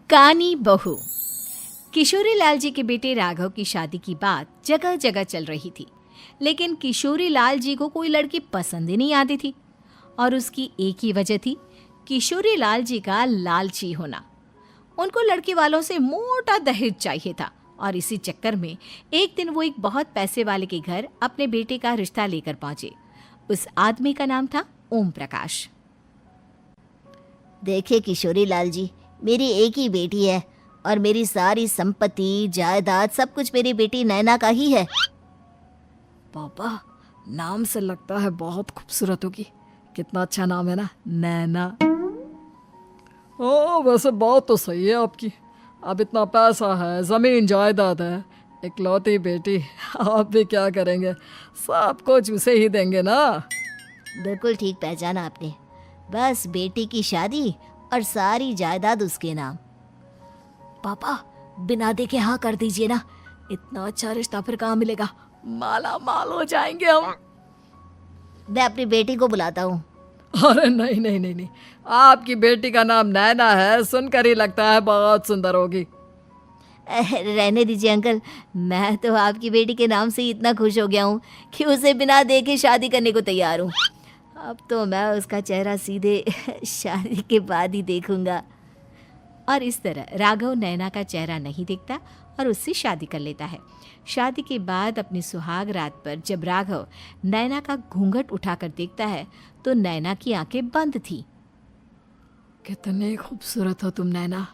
कानी बहू। किशोरी लाल जी के बेटे राघव की शादी की बात जगह जगह चल रही थी, लेकिन किशोरी लाल जी को कोई लड़की पसंद ही नहीं आती थी। और उसकी एक ही वजह थी, किशोरी लाल जी का लालची होना। उनको लड़की वालों से मोटा दहेज चाहिए था और इसी चक्कर में एक दिन वो एक बहुत पैसे वाले के घर अपने बेटे का रिश्ता लेकर पहुंचे। उस आदमी का नाम था ओम प्रकाश। देखिए किशोरी लाल जी, मेरी एक ही बेटी है और मेरी सारी संपत्ति जायदाद सब कुछ मेरी बेटी नैना का ही है। पापा, नाम से लगता है बहुत खूबसूरत होगी। कितना अच्छा नाम है ना, नैना। ओ, वैसे बात तो सही है आपकी। अब इतना पैसा है, जमीन जायदाद है, इकलौती बेटी, आप भी क्या करेंगे? सब कुछ उसे ही देंगे ना। बिल्कुल ठीक पहचाना आपने। बस बेटी की शादी और सारी जायदाद उसके नाम। पापा, बिना देखे हाँ कर दीजिए ना। इतना अच्छा रिश्ता फिर कहाँ मिलेगा? माला माल हो जाएंगे हम। मैं अपनी बेटी को बुलाता हूँ। अरे नहीं नहीं नहीं नहीं, आपकी बेटी का नाम नैना है, सुनकर ही लगता है बहुत सुंदर होगी। रहने दीजिए अंकल, मैं तो आपकी बेटी के नाम से ही इतना खुश हो गया हूँ कि उसे बिना देखे शादी करने को तैयार हूँ। अब तो मैं उसका चेहरा सीधे शादी के बाद ही देखूंगा। और इस तरह राघव नैना का चेहरा नहीं देखता और उससे शादी कर लेता है। शादी के बाद अपनी सुहाग रात पर जब राघव नैना का घूंघट उठाकर देखता है तो नैना की आंखें बंद थी। कितनी खूबसूरत हो तुम नैना,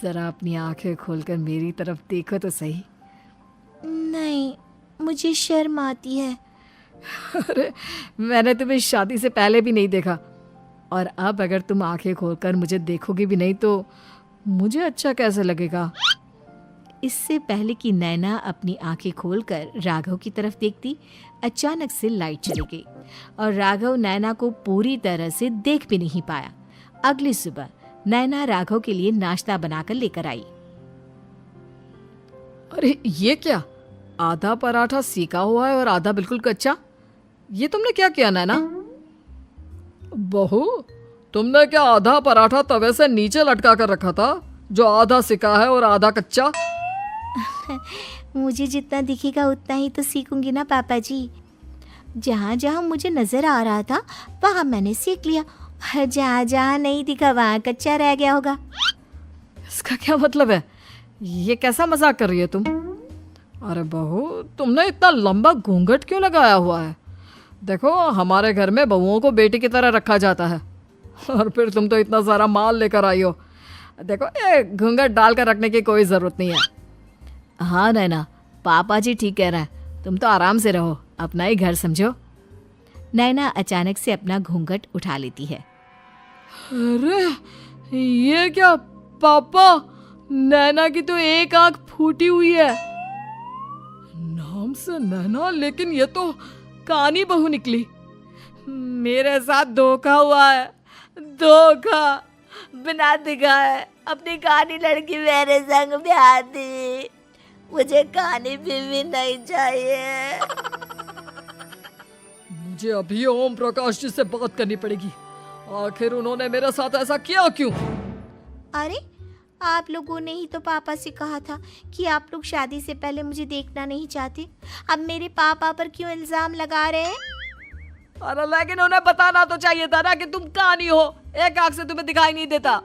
जरा अपनी आंखें खोलकर मेरी तरफ देखो तो सही। नहीं, मुझे शर्म आती है। अरे, मैंने तुम्हें शादी से पहले भी नहीं देखा, और अब अगर तुम आंखें खोलकर मुझे देखोगी भी नहीं तो मुझे अच्छा कैसे लगेगा? इससे पहले कि नैना अपनी आंखें खोलकर राघव की तरफ देखती, अचानक से लाइट चली गई और राघव नैना को पूरी तरह से देख भी नहीं पाया। अगली सुबह नैना राघव के लिए नाश्ता बनाकर लेकर आई। अरे ये क्या, आधा पराठा सीका हुआ है और आधा बिल्कुल कच्चा। ये तुमने क्या किया नैना? बहू, तुमने क्या आधा पराठा तवे से नीचे लटका कर रखा था, जो आधा सिका है और आधा कच्चा? मुझे जितना दिखेगा उतना ही तो सीखूंगी ना पापा जी। जहाँ जहाँ मुझे नजर आ रहा था वहाँ मैंने सीख लिया, जहाँ जहाँ नहीं दिखा वहाँ कच्चा रह गया होगा। इसका क्या मतलब है? ये कैसा मजाक कर रही है तुम? अरे बहू, तुमने इतना लंबा घूंघट क्यों लगाया हुआ है? देखो, हमारे घर में बहुओं को बेटी की तरह रखा जाता है, और फिर तुम तो इतना सारा माल लेकर आई हो। देखो, ये घूंघट डालकर रखने की कोई ज़रूरत नहीं है। हाँ नैना, पापा जी ठीक कह रहे हैं, तुम तो आराम से रहो, अपना ही घर समझो। नैना अचानक से अपना घूंघट उठा लेती है। अरे ये क्या पापा, नैना की तो एक आंख फूटी हुई है। नाम से नैना, लेकिन ये तो कानी बहू निकली। मेरे साथ धोखा हुआ है, धोखा। बिना दिखाए अपनी कानी लड़की मेरे संग ब्याह दी। मुझे कानी बीवी नहीं चाहिए। मुझे अभी ओम प्रकाश जी से बात करनी पड़ेगी। आखिर उन्होंने मेरे साथ ऐसा किया क्यों? अरे, आप लोगों ने ही तो पापा से कहा था कि आप लोग शादी से पहले मुझे देखना नहीं चाहते। अब मेरे पापा पर क्यों इल्जाम लगा रहे हैं? अरे लेकिन उन्हें बताना तो चाहिए था ना कि तुम कानी हो, एक आंख से तुम्हें दिखाई नहीं देता।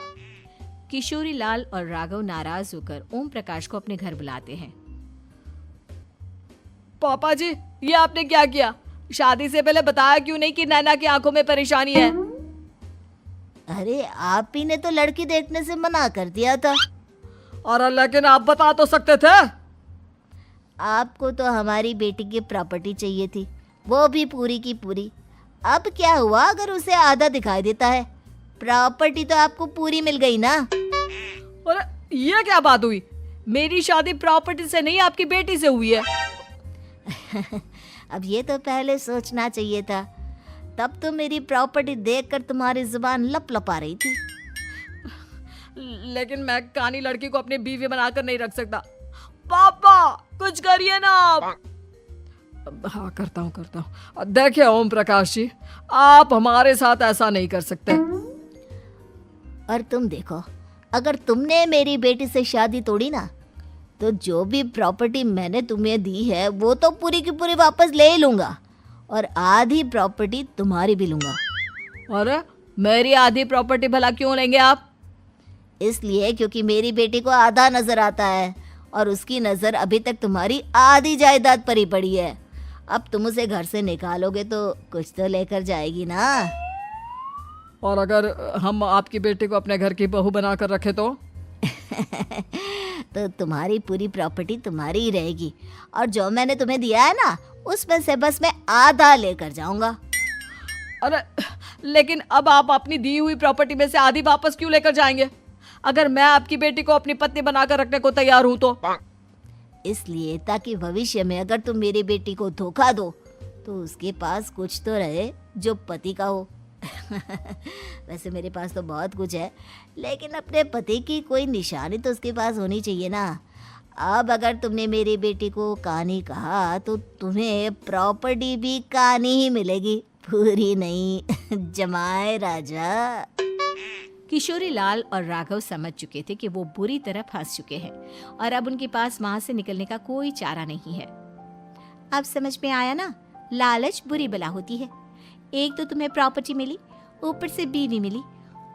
किशोरी लाल और राघव नाराज होकर ओम प्रकाश को अपने घर बुलाते हैं। पापा जी, ये आपने क्या किया? शादी से पहले बताया क्यों नहीं कि नैना की आंखों में परेशानी है? अरे, आप ही ने तो लड़की देखने से मना कर दिया था। और लेकिन आप बता तो सकते थे। आपको तो हमारी बेटी की प्रॉपर्टी चाहिए थी, वो भी पूरी की पूरी। अब क्या हुआ अगर उसे आधा दिखाई देता है? प्रॉपर्टी तो आपको पूरी मिल गई ना। अरे ये क्या बात हुई? मेरी शादी प्रॉपर्टी से नहीं, आपकी बेटी से हुई है। अब ये तो पहले सोचना चाहिए था, तब तो मेरी प्रॉपर्टी देखकर तुम्हारी जुबान लप लपा रही थी। लेकिन मैं कानी लड़की को अपनी बीवी बनाकर नहीं रख सकता। पापा, कुछ करिए ना आप। हाँ, करता हूँ। देखिए ओम प्रकाश जी, आप हमारे साथ ऐसा नहीं कर सकते। और तुम देखो, अगर तुमने मेरी बेटी से शादी तोड़ी ना, तो जो भी प्रॉपर्टी मैंने तुम्हें दी है वो तो पूरी की पूरी वापस ले ही लूँगा, और आधी प्रॉपर्टी तुम्हारी भी लूँगा। अरे मेरी आधी प्रॉपर्टी भला क्यों लेंगे आप? इसलिए क्योंकि मेरी बेटी को आधा नजर आता है और उसकी नज़र अभी तक तुम्हारी आधी जायदाद पर ही पड़ी है। अब तुम उसे घर से निकालोगे तो कुछ तो लेकर जाएगी ना। और अगर हम आपकी बेटी को अपने घर की बहू बना कर रखे तो? तो तुम्हारी पूरी प्रॉपर्टी तुम्हारी ही रहेगी, और जो मैंने तुम्हें दिया है ना, उसमें से बस मैं आधा लेकर जाऊंगा। अरे लेकिन अब आप अपनी दी हुई प्रॉपर्टी में से आधी वापस क्यों लेकर जाएंगे? अगर मैं आपकी बेटी को अपनी पत्नी बनाकर रखने को तैयार हूं तो? इसलिए ताकि भविष्य में अगर तुम मेरी बेटी को धोखा दो तो उसके पास कुछ तो रहे जो पति का हो। वैसे मेरे पास तो बहुत कुछ है, लेकिन अपने पति की कोई निशानी तो उसके पास होनी चाहिए ना। अब अगर तुमने मेरी बेटी को कानी कहा तो तुम्हें प्रॉपर्टी भी कानी ही मिलेगी, पूरी नहीं। जमाए राजा। किशोरी लाल और राघव समझ चुके थे कि वो बुरी तरह फंस चुके हैं और अब उनके पास वहां से निकलने का कोई चारा नहीं है। अब समझ में आया ना, लालच बुरी बला होती है। एक तो तुम्हें प्रॉपर्टी मिली, ऊपर से बीवी मिली,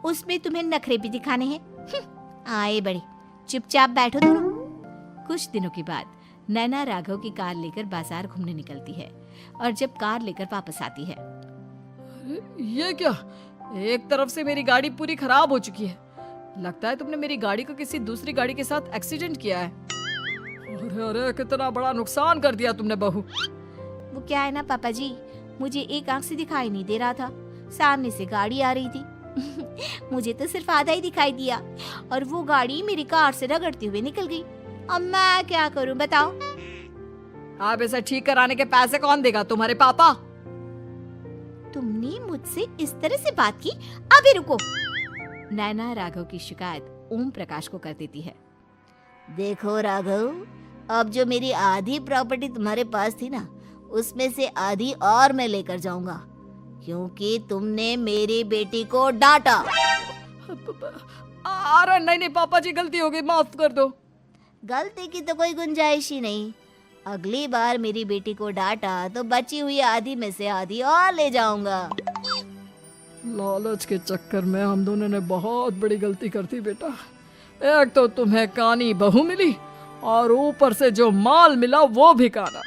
उसमें तुम्हें नखरे भी दिखाने हैं। आए बड़े, चुपचाप बैठो दोनों। कुछ दिनों के बाद नैना राघव की कार लेकर बाजार घूमने निकलती है और जब कार लेकर वापस आती है, ये क्या? एक तरफ से मेरी गाड़ी पूरी खराब हो चुकी है। लगता है तुमने मेरी गाड़ी को किसी दूसरी गाड़ी के साथ एक्सीडेंट किया है। अरे अरे कितना बड़ा नुकसान कर दिया तुमने बहू। वो क्या है ना पापा जी, मुझे एक आंख से दिखाई नहीं दे रहा था, सामने से गाड़ी आ रही थी। मुझे तो सिर्फ आधा ही दिखाई दिया और वो गाड़ी मेरी कार से रगड़ते हुए निकल गई। अब मैं क्या करूं बताओ? आप इसे ठीक कराने के पैसे कौन देगा? तुम्हारे पापा। तुमने मुझसे इस तरह से बात की? अभी रुको। नैना राघव की शिकायत ओम प्रकाश को कर देती है। देखो राघव, अब जो मेरी आधी प्रॉपर्टी तुम्हारे पास थी ना, उसमें से आधी और मैं लेकर जाऊंगा, क्योंकि तुमने मेरी बेटी को डांटा। अरे नहीं नहीं पापा जी, गलती हो गई, माफ कर दो। गलती की तो कोई गुंजाइश ही नहीं। अगली बार मेरी बेटी को डांटा तो बची हुई आधी में से आधी और ले जाऊंगा। लालच के चक्कर में हम दोनों ने बहुत बड़ी गलती कर दी बेटा। एक तो तुम्हें कानी बहू मिली और ऊपर से जो माल मिला वो भी काना।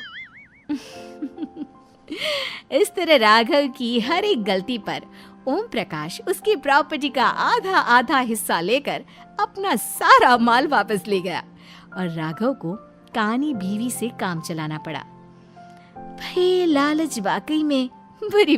इस तरह राघव की हर एक गलती पर ओम प्रकाश उसकी प्रॉपर्टी का आधा आधा हिस्सा लेकर अपना सारा माल वापस ले गया और राघव को कानी बीवी से काम चलाना पड़ा। भाई लालच वाकई में बुरी